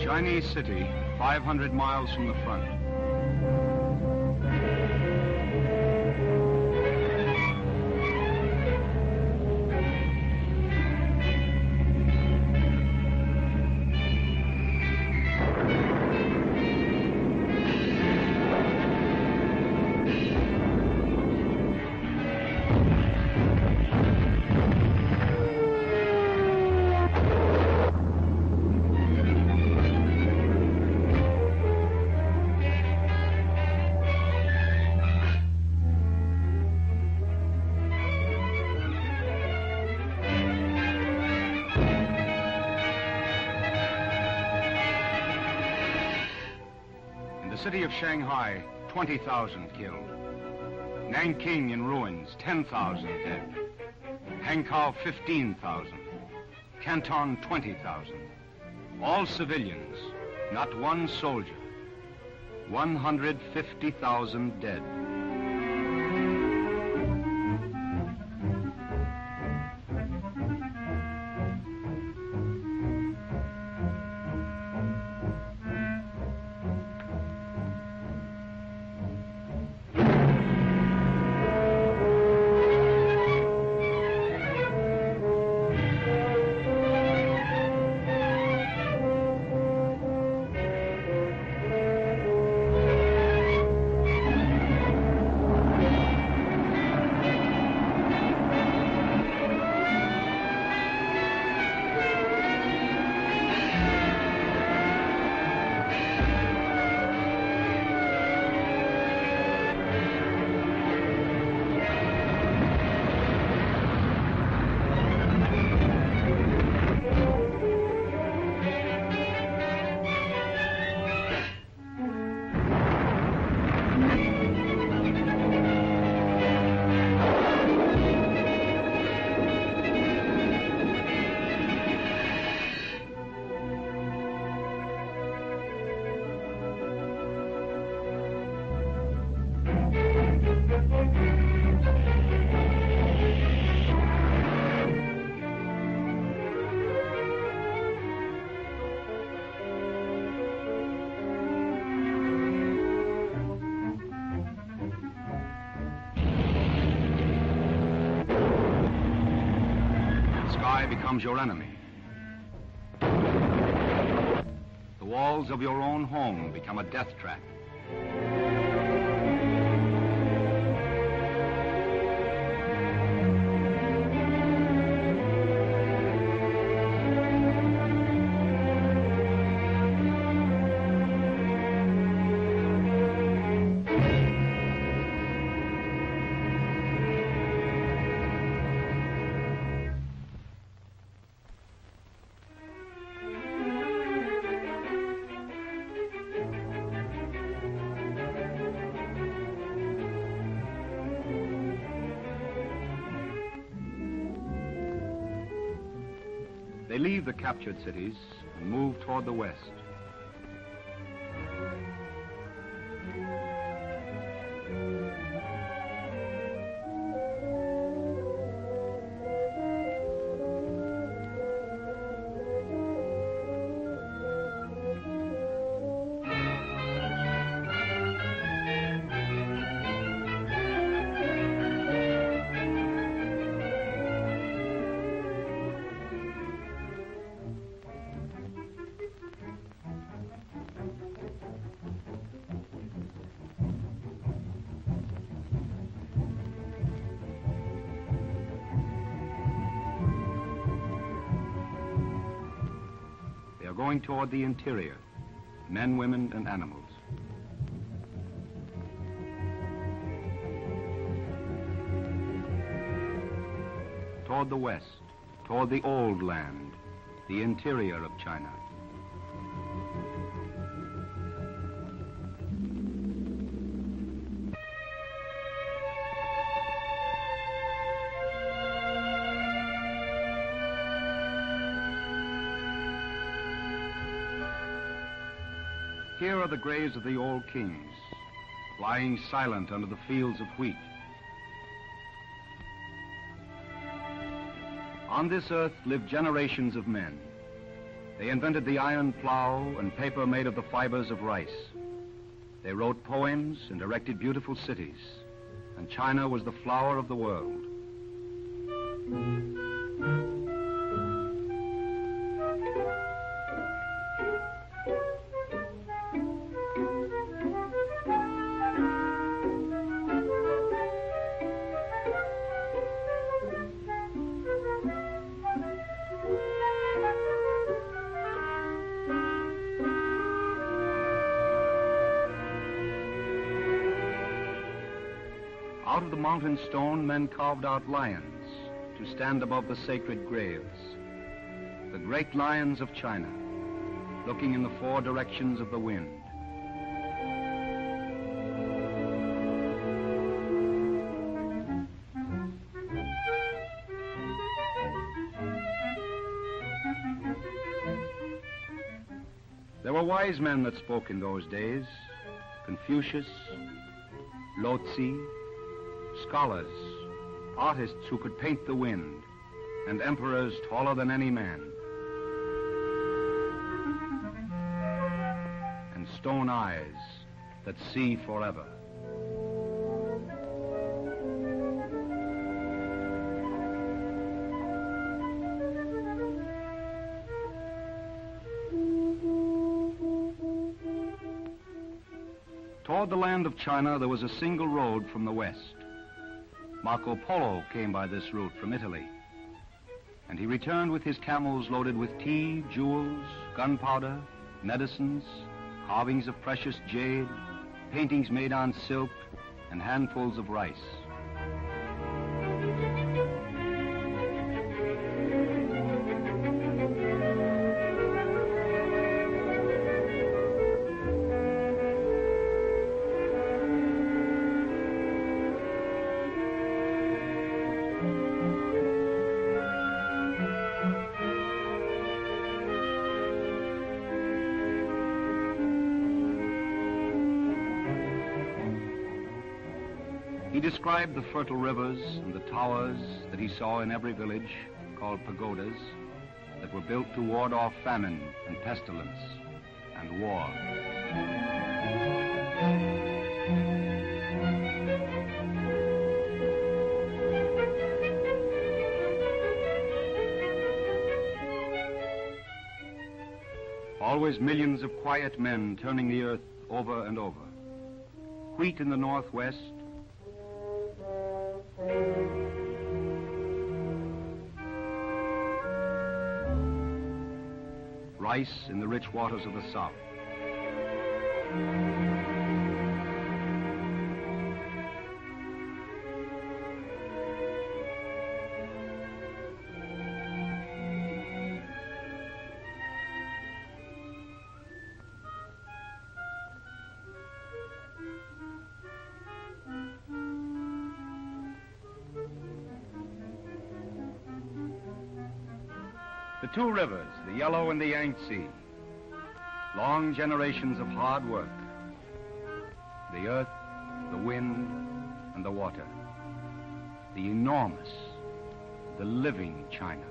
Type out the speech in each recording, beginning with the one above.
Chinese city, 500 miles from the front. City of Shanghai, 20,000 killed. Nanking in ruins, 10,000 dead. Hankow, 15,000. Canton, 20,000. All civilians, not one soldier. 150,000 dead. Becomes your enemy. The walls of your own home become a death trap. They leave the captured cities and move toward the west. going toward the interior, men, women, and animals. Toward the west, toward the old land, the interior of China. Here are the graves of the old kings, lying silent under the fields of wheat. On this earth lived generations of men. They invented the iron plow and paper made of the fibers of rice. They wrote poems and erected beautiful cities, and China was the flower of the world. Out of the mountain stone, men carved out lions to stand above the sacred graves. The great lions of China, looking in the four directions of the wind. There were wise men that spoke in those days: Confucius, Lao Tzu, scholars, artists who could paint the wind, and emperors taller than any man, and stone eyes that see forever. Toward the land of China, there was a single road from the west. Marco Polo came by this route from Italy, and he returned with his camels loaded with tea, jewels, gunpowder, medicines, carvings of precious jade, paintings made on silk, and handfuls of rice. He described the fertile rivers and the towers that he saw in every village, called pagodas, that were built to ward off famine and pestilence and war. Always millions of quiet men turning the earth over and over. Wheat in the northwest, rice in the rich waters of the south. The two rivers, the Yellow and the Yangtze, long generations of hard work. The earth, the wind, and the water. The enormous, the living China.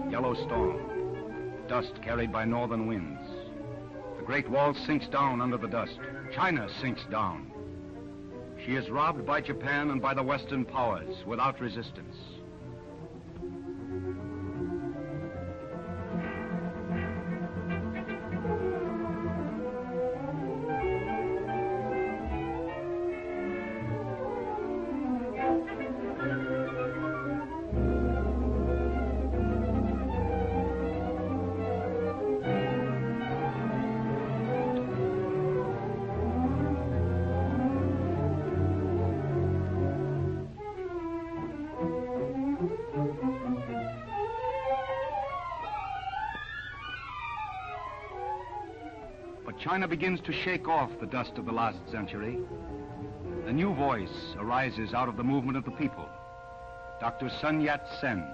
Yellowstone, dust carried by northern winds. The Great Wall sinks down under the dust. China sinks down. She is robbed by Japan and by the Western powers without resistance. But China begins to shake off the dust of the last century. A new voice arises out of the movement of the people. Dr. Sun Yat-sen.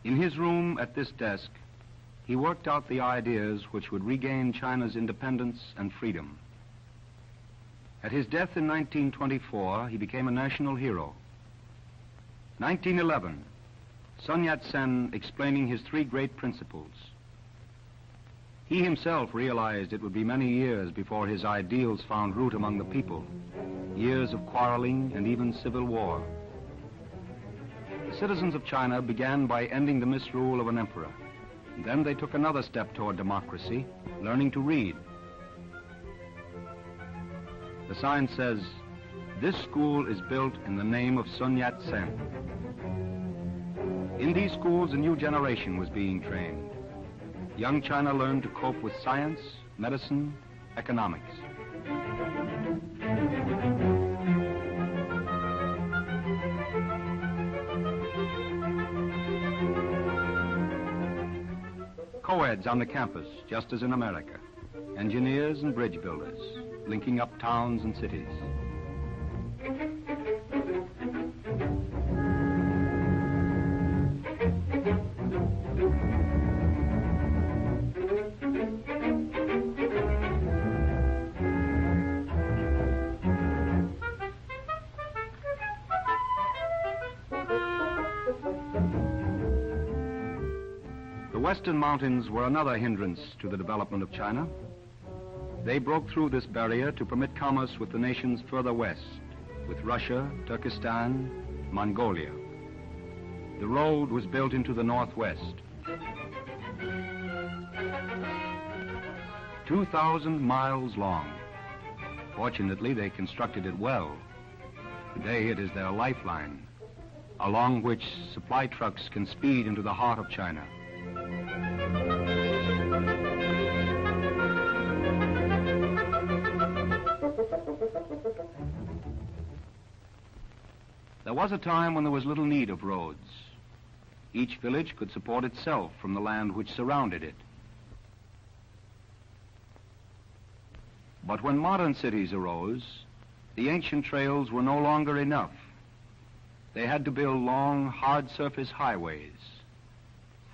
In his room at this desk, he worked out the ideas which would regain China's independence and freedom. At his death in 1924, he became a national hero. 1911, Sun Yat-sen explaining his three great principles. He himself realized it would be many years before his ideals found root among the people, years of quarreling and even civil war. The citizens of China began by ending the misrule of an emperor. And then they took another step toward democracy, learning to read. The sign says, "This school is built in the name of Sun Yat-sen." In these schools, a new generation was being trained. Young China learned to cope with science, medicine, economics. Co-eds on the campus, just as in America. Engineers and bridge builders, linking up towns and cities. The Western mountains were another hindrance to the development of China. They broke through this barrier to permit commerce with the nations further west, with Russia, Turkestan, Mongolia. The road was built into the northwest. 2,000 miles long. Fortunately, they constructed it well. Today, it is their lifeline, along which supply trucks can speed into the heart of China. There was a time when there was little need of roads. Each village could support itself from the land which surrounded it. But when modern cities arose, the ancient trails were no longer enough. They had to build long, hard-surface highways,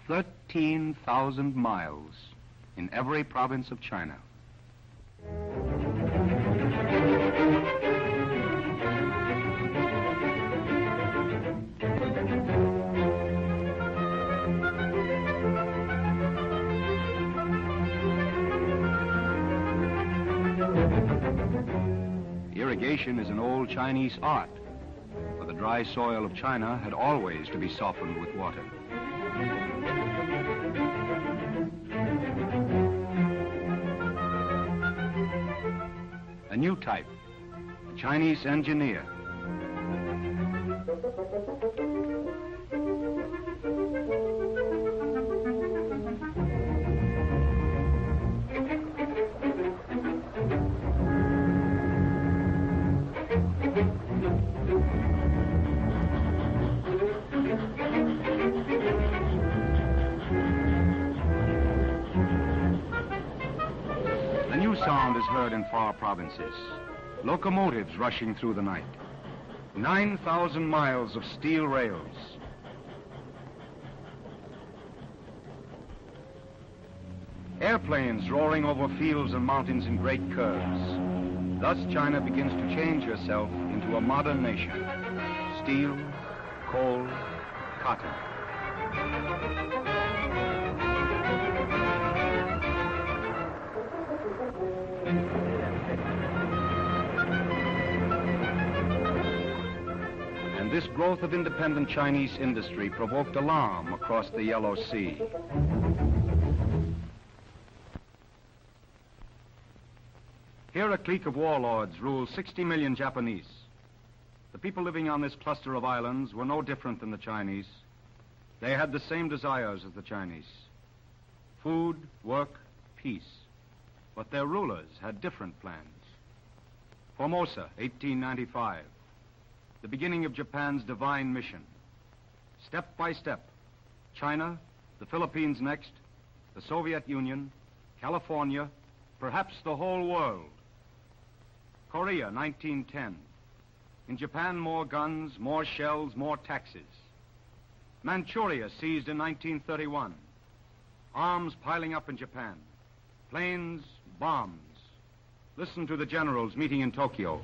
13,000 miles in every province of China. Irrigation is an old Chinese art, for the dry soil of China had always to be softened with water. A new type, a Chinese engineer. A new sound is heard in far provinces. Locomotives rushing through the night. 9,000 miles of steel rails. Airplanes roaring over fields and mountains in great curves. Thus China begins to change herself into a modern nation. Steel, coal, cotton. And this growth of independent Chinese industry provoked alarm across the Yellow Sea. Here a clique of warlords ruled 60 million Japanese. The people living on this cluster of islands were no different than the Chinese. They had the same desires as the Chinese: food, work, peace. But their rulers had different plans. Formosa, 1895. The beginning of Japan's divine mission. Step by step, China, the Philippines next, the Soviet Union, California, perhaps the whole world. Korea, 1910. In Japan, more guns, more shells, more taxes. Manchuria, seized in 1931. Arms piling up in Japan. Planes, bombs. Listen to the generals meeting in Tokyo.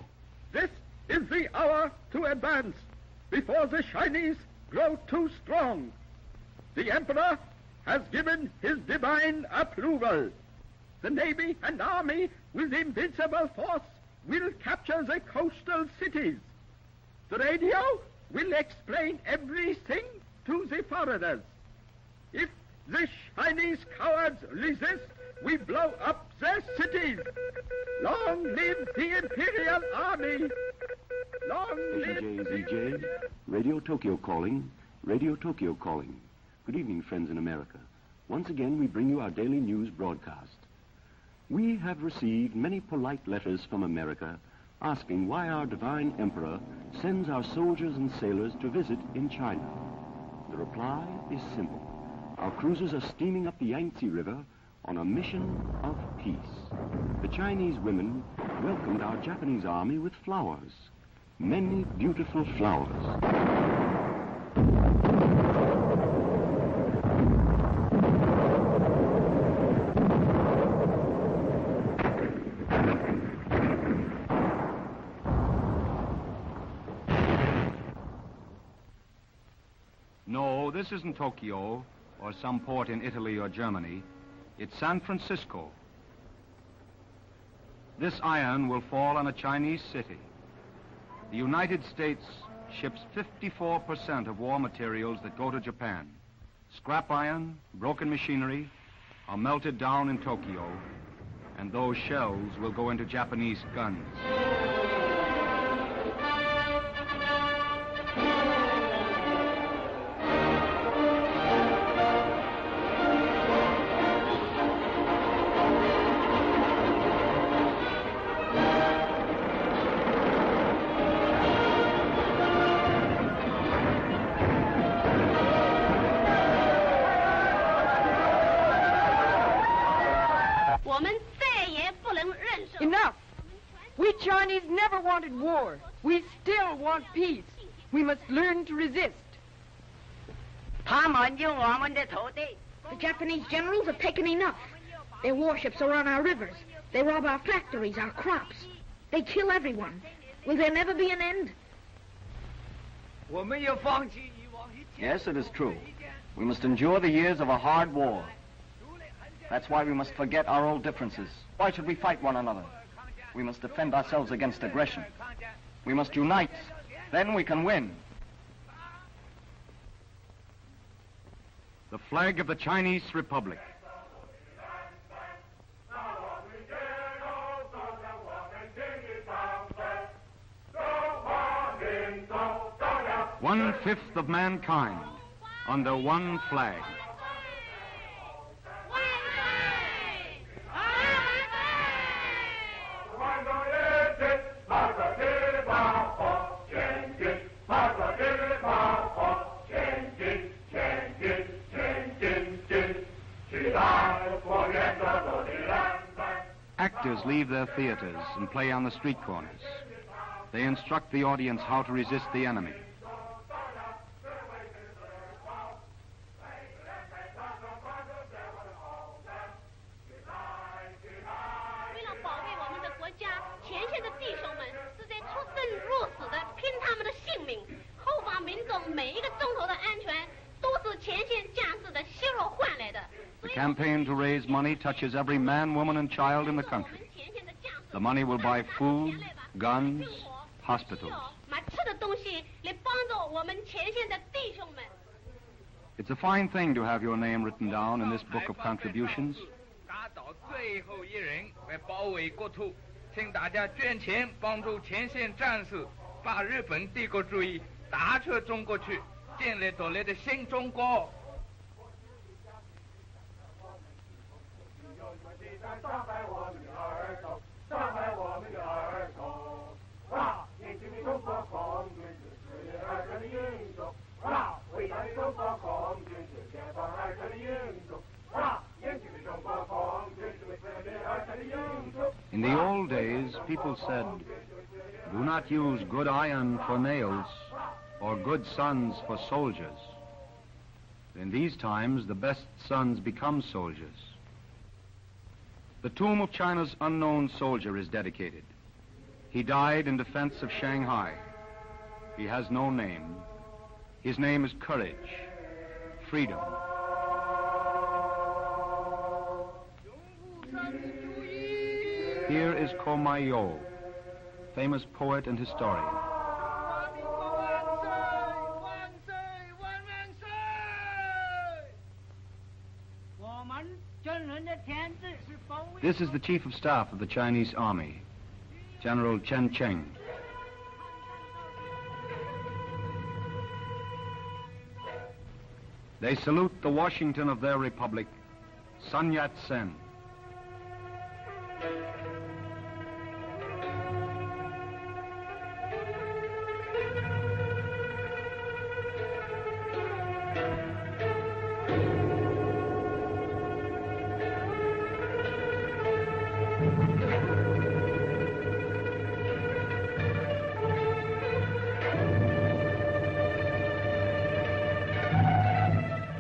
This is the hour to advance before the Chinese grow too strong. The Emperor has given his divine approval. The Navy and Army with invincible force will capture the coastal cities. The radio will explain everything to the foreigners. If the Chinese cowards resist, we blow up their cities. Long live the Imperial Army! Long live ZJ, Radio Tokyo calling. Radio Tokyo calling. Good evening, friends in America. Once again, we bring you our daily news broadcast. We have received many polite letters from America asking why our divine emperor sends our soldiers and sailors to visit in China. The reply is simple. Our cruisers are steaming up the Yangtze River on a mission of peace. The Chinese women welcomed our Japanese army with flowers, many beautiful flowers. No, this isn't Tokyo or some port in Italy or Germany. It's San Francisco. This iron will fall on a Chinese city. The United States ships 54% of war materials that go to Japan. Scrap iron, broken machinery are melted down in Tokyo, and those shells will go into Japanese guns. Enough! We Chinese never wanted war. We still want peace. We must learn to resist. The Japanese generals have taken enough. Their warships are on our rivers. They rob our factories, our crops. They kill everyone. Will there never be an end? Yes, it is true. We must endure the years of a hard war. That's why we must forget our old differences. Why should we fight one another? We must defend ourselves against aggression. We must unite. Then we can win. The flag of the Chinese Republic. One-fifth of mankind under one flag. Actors leave their theaters and play on the street corners. They instruct the audience how to resist the enemy. The campaign to raise money touches every man, woman, and child in the country. The money will buy food, guns, hospitals. It's a fine thing to have your name written down in this book of contributions. In the old days, people said, "Do not use good iron for nails or good sons for soldiers." In these times, the best sons become soldiers. The tomb of China's unknown soldier is dedicated. He died in defense of Shanghai. He has no name. His name is courage, freedom. Here is Ko Mai-yo, famous poet and historian. This is the Chief of Staff of the Chinese Army, General Chen Cheng. They salute the Washington of their republic, Sun Yat-sen.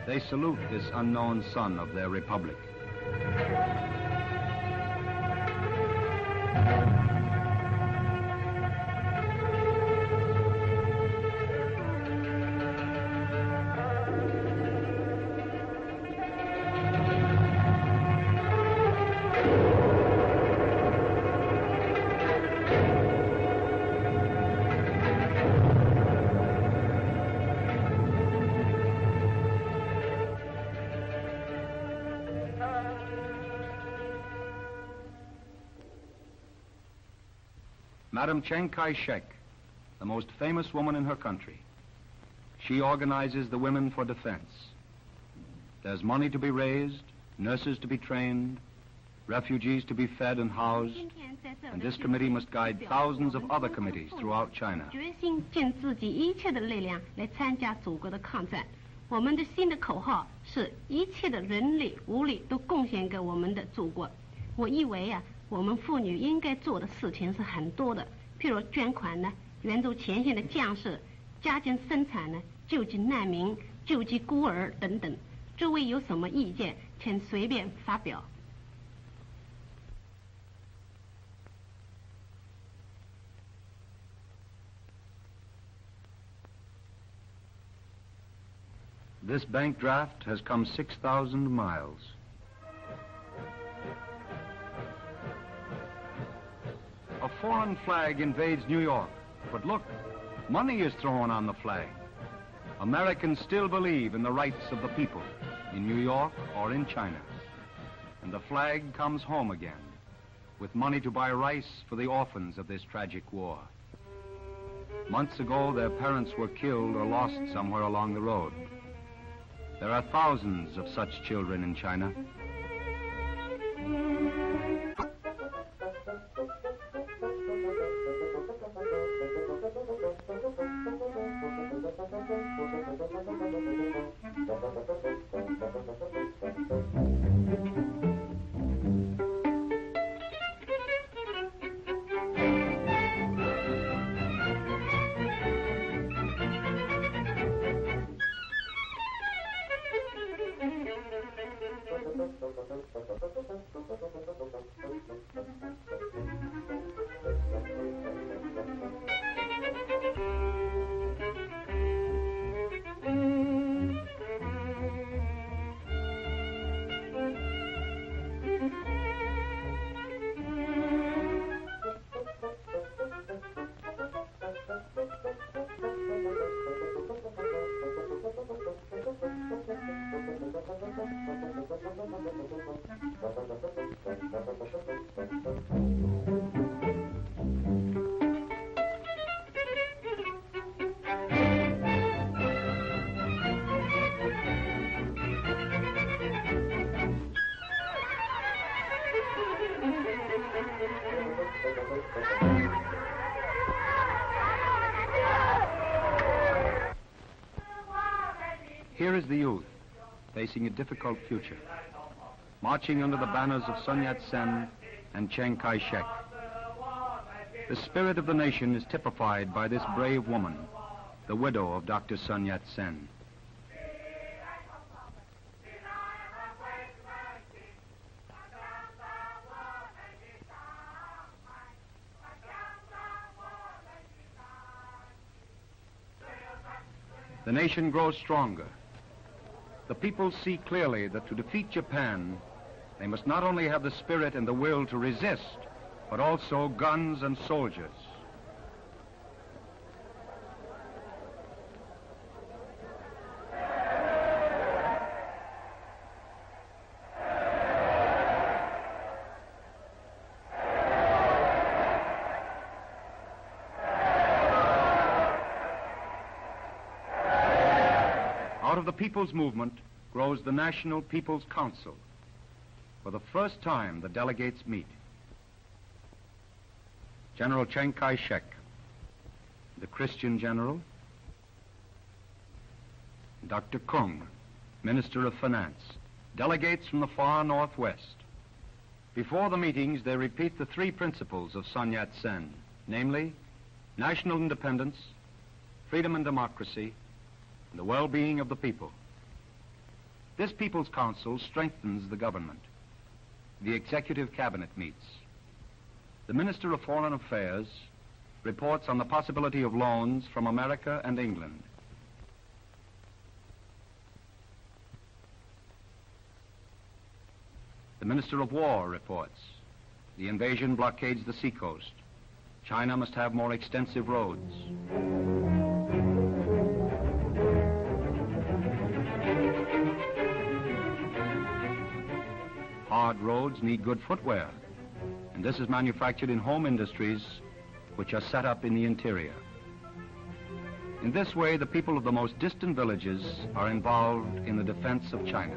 They salute this unknown son of their republic. Madam Chiang Kai-shek, the most famous woman in her country. She organizes the women for defense. There's money to be raised, nurses to be trained, refugees to be fed and housed, and this committee must guide thousands of other committees throughout China. 决心尽自己一切的力量来参加祖国的抗战。我们的新的口号是一切的人力物力都贡献给我们的祖国。我以为我们妇女应该做的事情是很多的，譬如捐款呢，援助前线的将士，加紧生产呢，救济难民，救济孤儿等等。诸位有什么意见，请随便发表。This bank draft has come 6,000 miles. A foreign flag invades New York, but look, money is thrown on the flag. Americans still believe in the rights of the people, in New York or in China. And the flag comes home again, with money to buy rice for the orphans of this tragic war. Months ago, their parents were killed or lost somewhere along the road. There are thousands of such children in China. Here is the youth, facing a difficult future. Marching under the banners of Sun Yat-sen, and Chiang Kai-shek. The spirit of the nation is typified by this brave woman, the widow of Dr. Sun Yat-sen. The nation grows stronger. The people see clearly that to defeat Japan, they must not only have the spirit and the will to resist, but also guns and soldiers. Out of the People's Movement grows the National People's Council. For the first time, the delegates meet. General Chiang Kai-shek, the Christian general, Dr. Kung, Minister of Finance, delegates from the far northwest. Before the meetings, they repeat the three principles of Sun Yat-sen, namely, national independence, freedom and democracy, and the well-being of the people. This People's Council strengthens the government. The Executive Cabinet meets. The Minister of Foreign Affairs reports on the possibility of loans from America and England. The Minister of War reports. The invasion blockades the seacoast. China must have more extensive roads. Hard roads need good footwear, and this is manufactured in home industries which are set up in the interior. In this way, the people of the most distant villages are involved in the defense of China.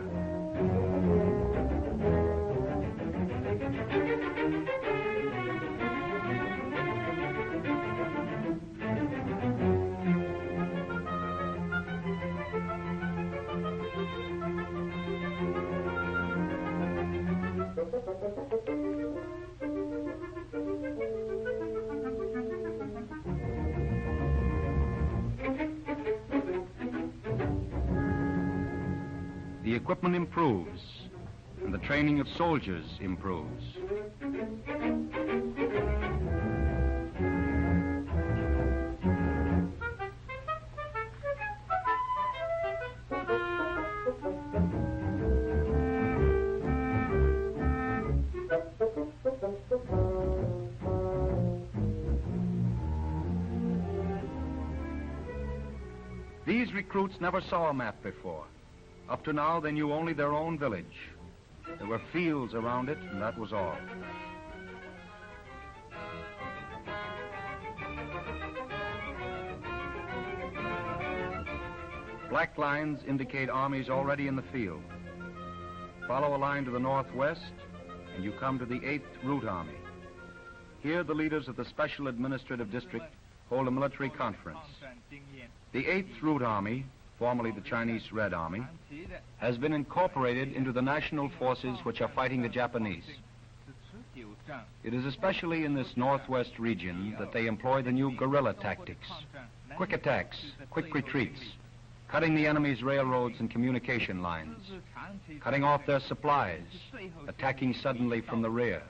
The equipment improves, and the training of soldiers improves. These recruits never saw a map before. Up to now, they knew only their own village. There were fields around it, and that was all. Black lines indicate armies already in the field. Follow a line to the northwest, and you come to the 8th Route Army. Here, the leaders of the Special Administrative District hold a military conference. The 8th Route Army, formerly the Chinese Red Army, has been incorporated into the national forces which are fighting the Japanese. It is especially in this northwest region that they employ the new guerrilla tactics, quick attacks, quick retreats, cutting the enemy's railroads and communication lines, cutting off their supplies, attacking suddenly from the rear.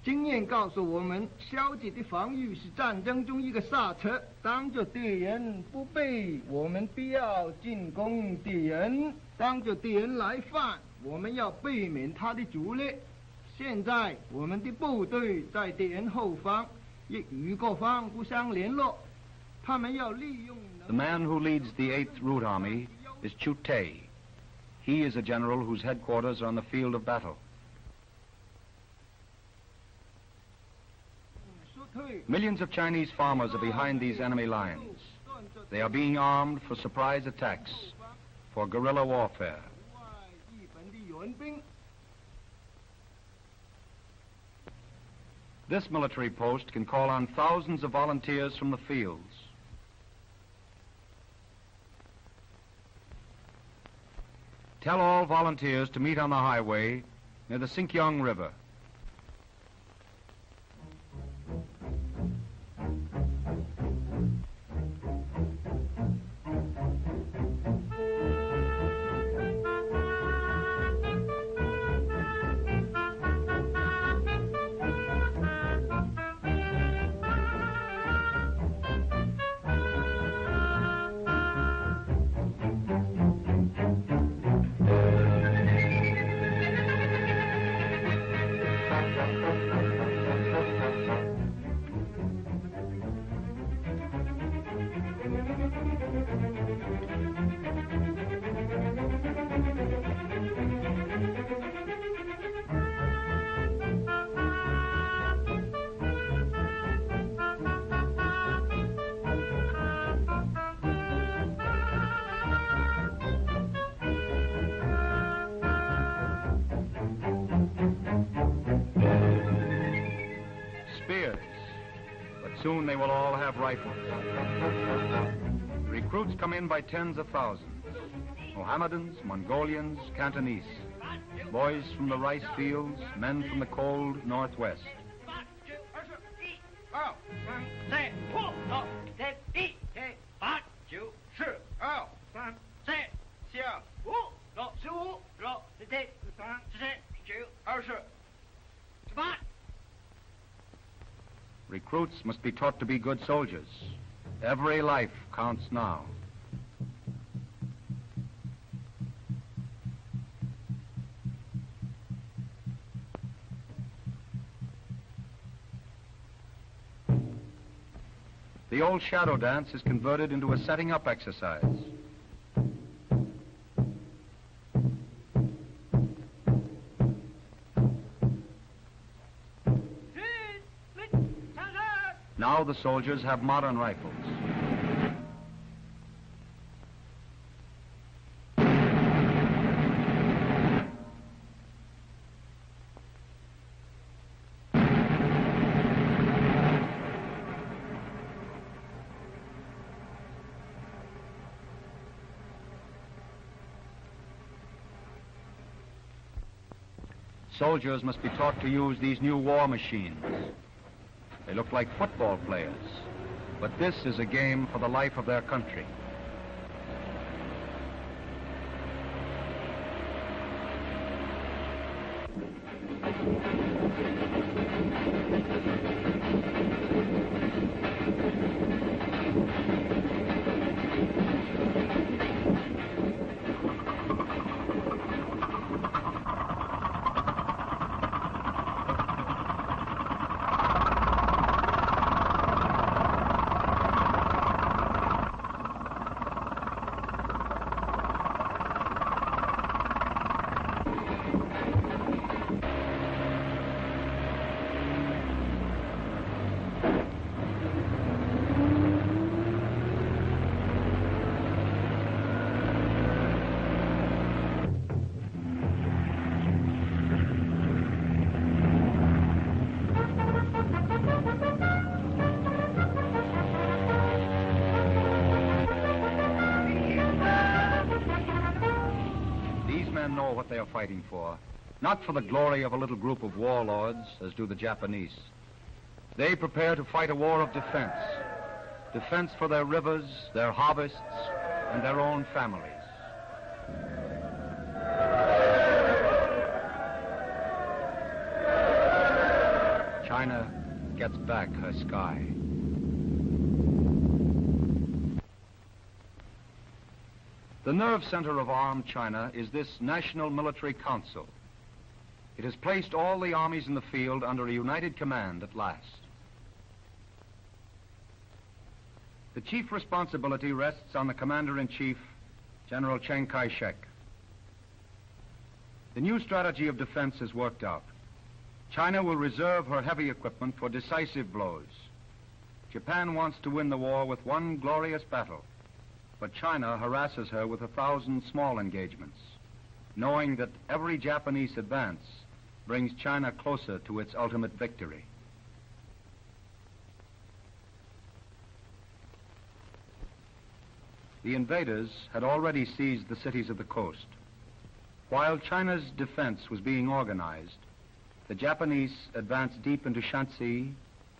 经验告诉我们，消极的防御是战争中一个刹车。当着敌人不备，我们必要进攻敌人；当着敌人来犯，我们要避免他的主力。现在我们的部队在敌人后方，亦与各方互相联络。他们要利用。The man who leads the 8th Route Army is Chu Tei. He is a general whose headquarters are on the field of battle. Millions of Chinese farmers are behind these enemy lines. They are being armed for surprise attacks, for guerrilla warfare. This military post can call on thousands of volunteers from the fields. Tell all volunteers to meet on the highway near the Sinkyong River. Soon they will all have rifles. Recruits come in by tens of thousands. Mohammedans, Mongolians, Cantonese. Boys from the rice fields, men from the cold northwest. Recruits must be taught to be good soldiers. Every life counts now. The old shadow dance is converted into a setting up exercise. Now the soldiers have modern rifles. Soldiers must be taught to use these new war machines. They look like football players, but this is a game for the life of their country. Know what they are fighting for, not for the glory of a little group of warlords, as do the Japanese. They prepare to fight a war of defense. Defense for their rivers, their harvests, and their own families. China gets back her sky. The nerve center of armed China is this National Military Council. It has placed all the armies in the field under a united command at last. The chief responsibility rests on the Commander-in-Chief, General Chiang Kai-shek. The new strategy of defense is worked out. China will reserve her heavy equipment for decisive blows. Japan wants to win the war with one glorious battle. But China harasses her with 1,000 small engagements, knowing that every Japanese advance brings China closer to its ultimate victory. The invaders had already seized the cities of the coast. While China's defense was being organized, the Japanese advanced deep into Shanxi,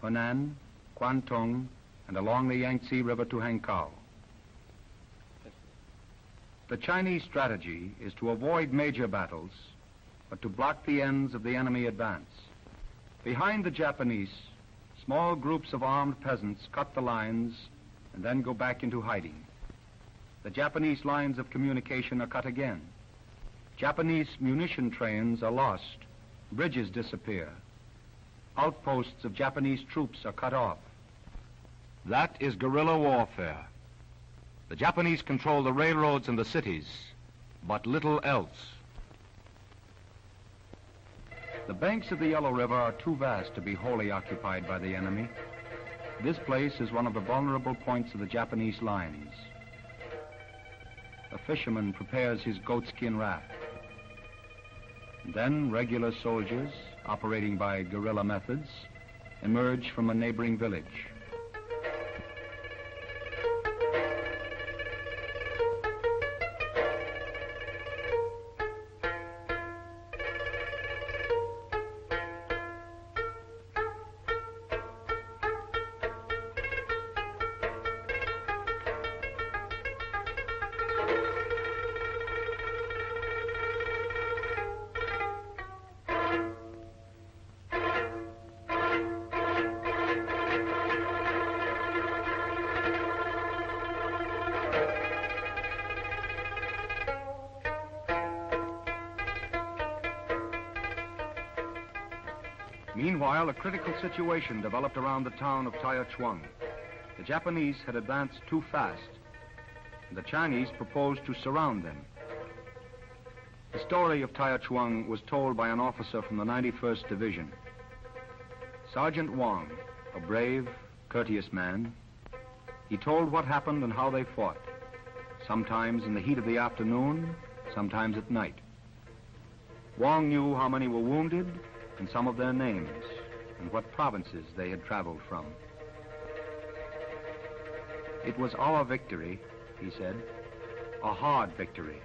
Henan, Guangdong, and along the Yangtze River to Hankow. The Chinese strategy is to avoid major battles, but to block the ends of the enemy advance. Behind the Japanese, small groups of armed peasants cut the lines and then go back into hiding. The Japanese lines of communication are cut again. Japanese munition trains are lost. Bridges disappear. Outposts of Japanese troops are cut off. That is guerrilla warfare. The Japanese control the railroads and the cities, but little else. The banks of the Yellow River are too vast to be wholly occupied by the enemy. This place is one of the vulnerable points of the Japanese lines. A fisherman prepares his goatskin raft. Then regular soldiers, operating by guerrilla methods, emerge from a neighboring village. Meanwhile, a critical situation developed around the town of Taichuang. The Japanese had advanced too fast, and the Chinese proposed to surround them. The story of Taichuang was told by an officer from the 91st Division. Sergeant Wang, a brave, courteous man, he told what happened and how they fought, sometimes in the heat of the afternoon, sometimes at night. Wang knew how many were wounded and some of their names, and what provinces they had traveled from. It was our victory, he said, a hard victory.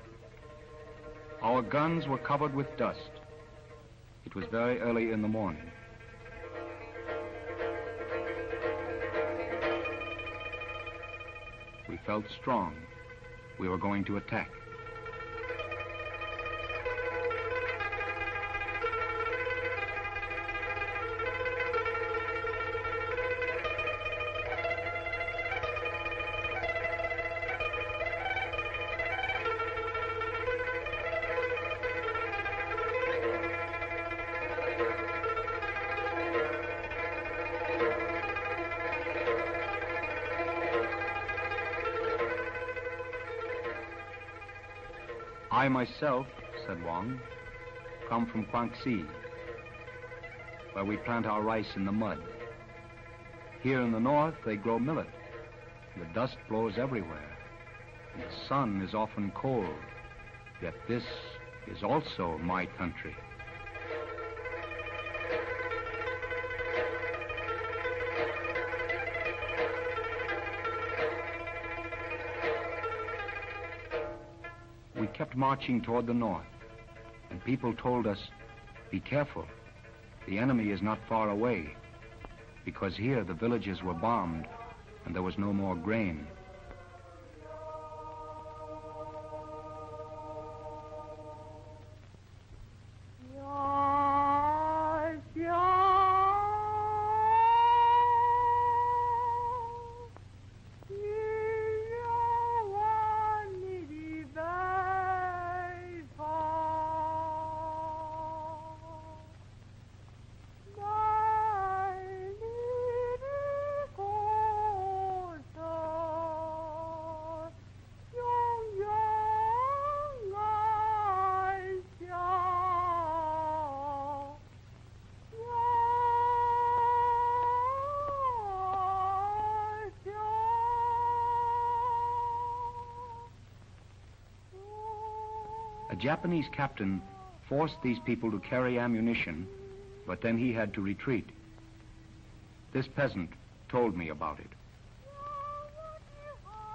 Our guns were covered with dust. It was very early in the morning. We felt strong. We were going to attack. I myself, said Wang, come from Guangxi, where we plant our rice in the mud. Here in the north, they grow millet. The dust blows everywhere, and the sun is often cold. Yet this is also my country. We kept marching toward the north, and people told us, be careful, the enemy is not far away, because here the villages were bombed and there was no more grain. A Japanese captain forced these people to carry ammunition, but then he had to retreat. This peasant told me about it.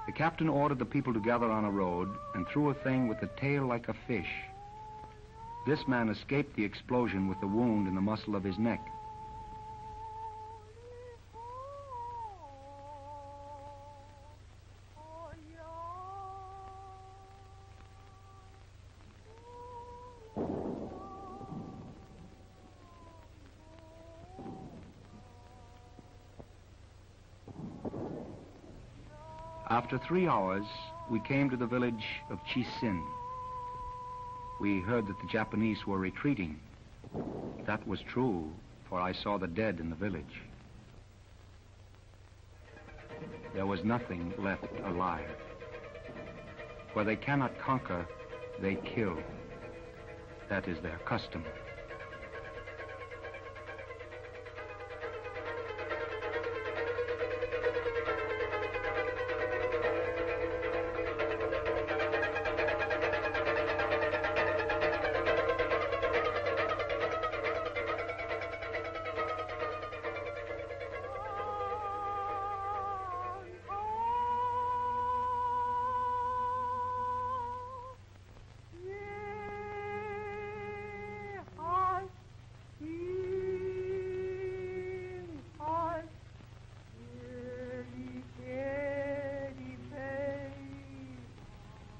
The captain ordered the people to gather on a road and threw a thing with a tail like a fish. This man escaped the explosion with the wound in the muscle of his neck. After 3 hours, we came to the village of Chisin. We heard that the Japanese were retreating. That was true, for I saw the dead in the village. There was nothing left alive. Where they cannot conquer, they kill. That is their custom.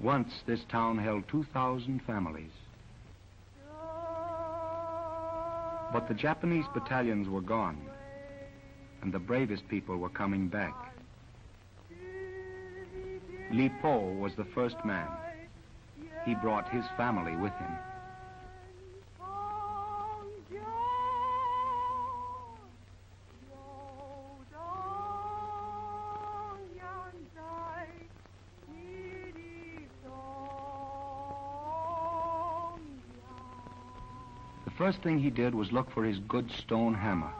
Once, this town held 2,000 families. But the Japanese battalions were gone, and the bravest people were coming back. Li Po was the first man. He brought his family with him. The first thing he did was look for his good stone hammer,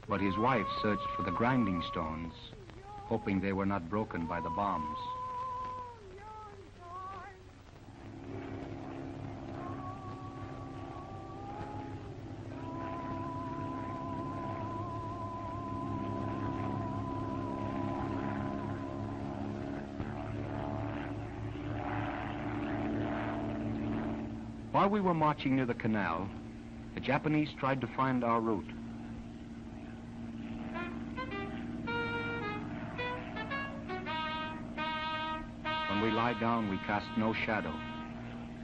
but his wife searched for the grinding stones, hoping they were not broken by the bombs. While we were marching near the canal, the Japanese tried to find our route. When we lie down, we cast no shadow,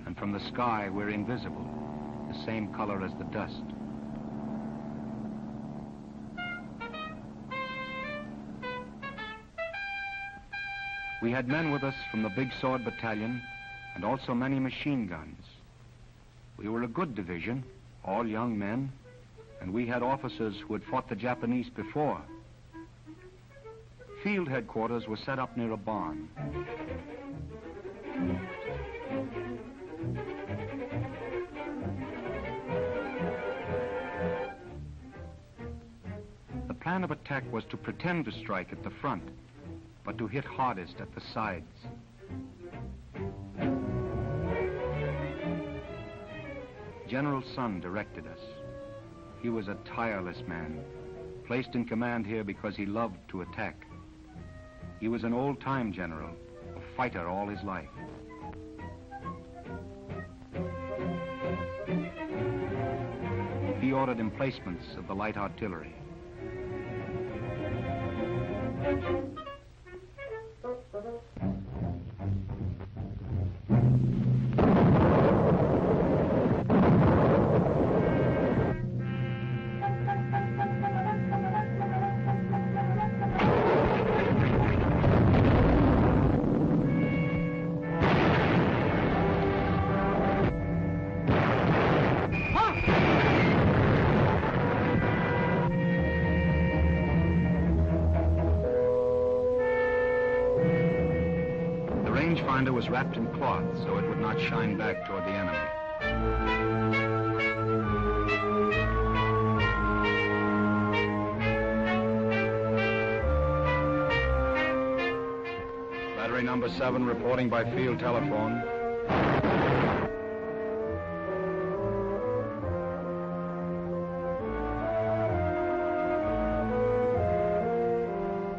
and from the sky we're invisible, the same color as the dust. We had men with us from the Big Sword Battalion and also many machine guns. We were a good division, all young men, and we had officers who had fought the Japanese before. Field headquarters were set up near a barn. The plan of attack was to pretend to strike at the front, but to hit hardest at the sides. General Sun directed us. He was a tireless man, placed in command here because he loved to attack. He was an old-time general, a fighter all his life. He ordered emplacements of the light artillery. Rangefinder was wrapped in cloth so it would not shine back toward the enemy. Battery number 7 reporting by field telephone.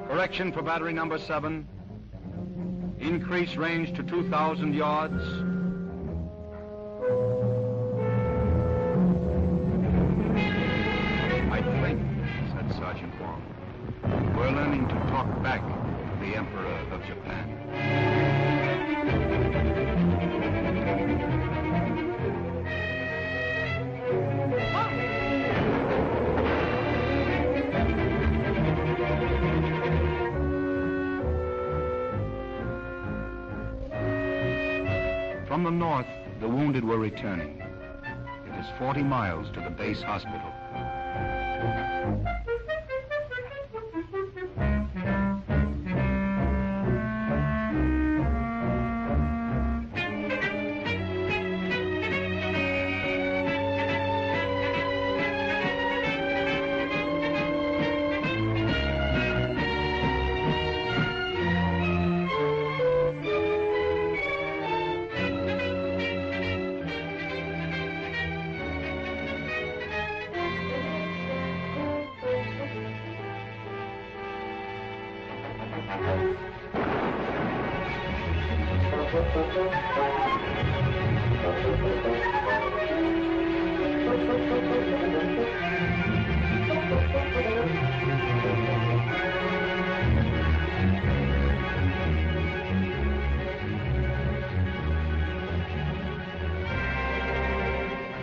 Correction for battery number 7. Increase range to 2,000 yards. Emperor of Japan. From the north, the wounded were returning. It was 40 miles to the base hospital.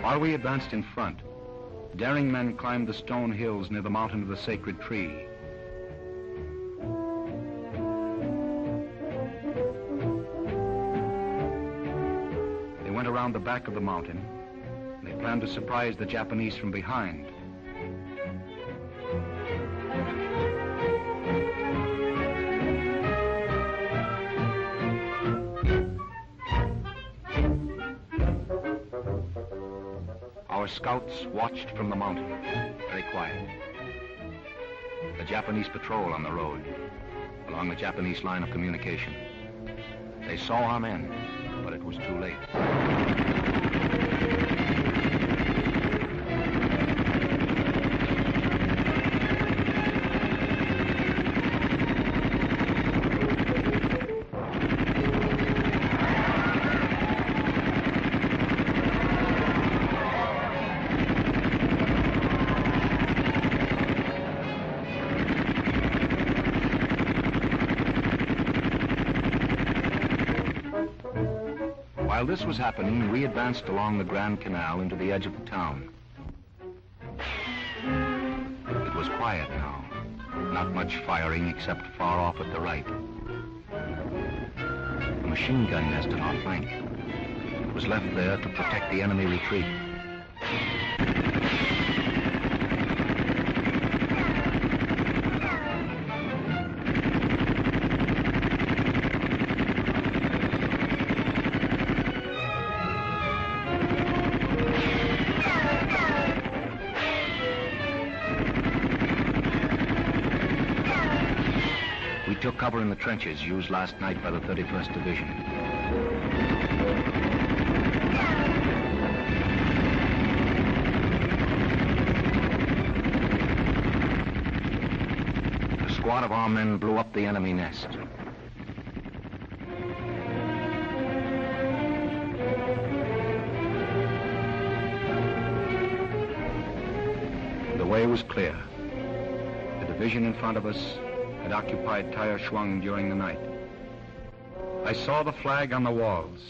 While we advanced in front, daring men climbed the stone hills near the mountain of the sacred tree. They went around the back of the mountain. They planned to surprise the Japanese from behind. Our scouts watched from the mountain, very quiet. The Japanese patrol on the road, along the Japanese line of communication. They saw our men, but it was too late. While this was happening, we advanced along the Grand Canal into the edge of the town. It was quiet now. Not much firing except far off at the right. A machine gun nest on our flank. It was left there to protect the enemy retreat. Took cover in the trenches used last night by the 31st Division. A squad of our men blew up the enemy nest. The way was clear. The division in front of us had occupied Taya Shuang during the night. I saw the flag on the walls.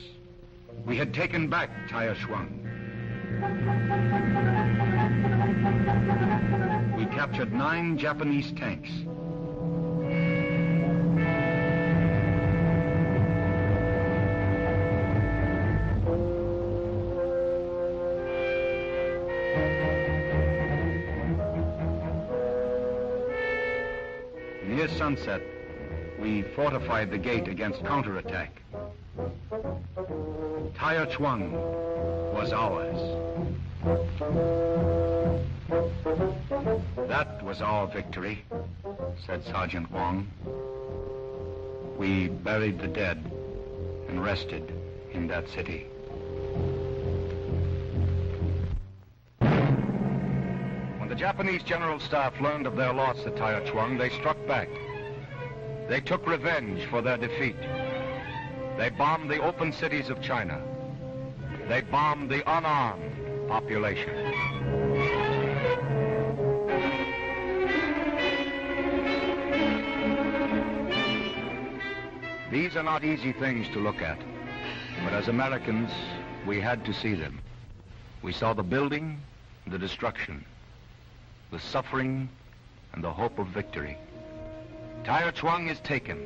We had taken back Taya Shuang. We captured 9 Japanese tanks. Near sunset, we fortified the gate against counterattack. Taya Chuang was ours. That was our victory, said Sergeant Wong. We buried the dead and rested in that city. When the Japanese General Staff learned of their loss at Taya Chuang, they struck back. They took revenge for their defeat. They bombed the open cities of China. They bombed the unarmed population. These are not easy things to look at, but as Americans, we had to see them. We saw the building, the destruction, the suffering, and the hope of victory. Taichuang is taken.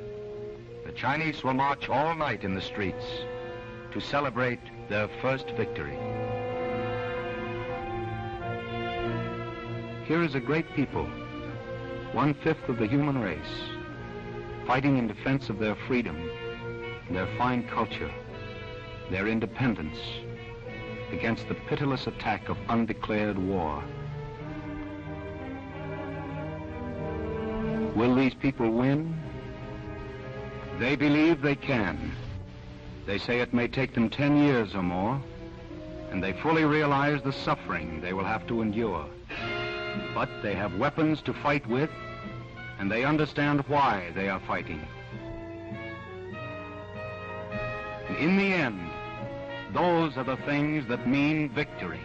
The Chinese will march all night in the streets to celebrate their first victory. Here is a great people, 1/5 of the human race, fighting in defense of their freedom, their fine culture, their independence, against the pitiless attack of undeclared war. Will these people win? They believe they can. They say it may take them 10 years or more, and they fully realize the suffering they will have to endure. But they have weapons to fight with, and they understand why they are fighting. And in the end, those are the things that mean victory.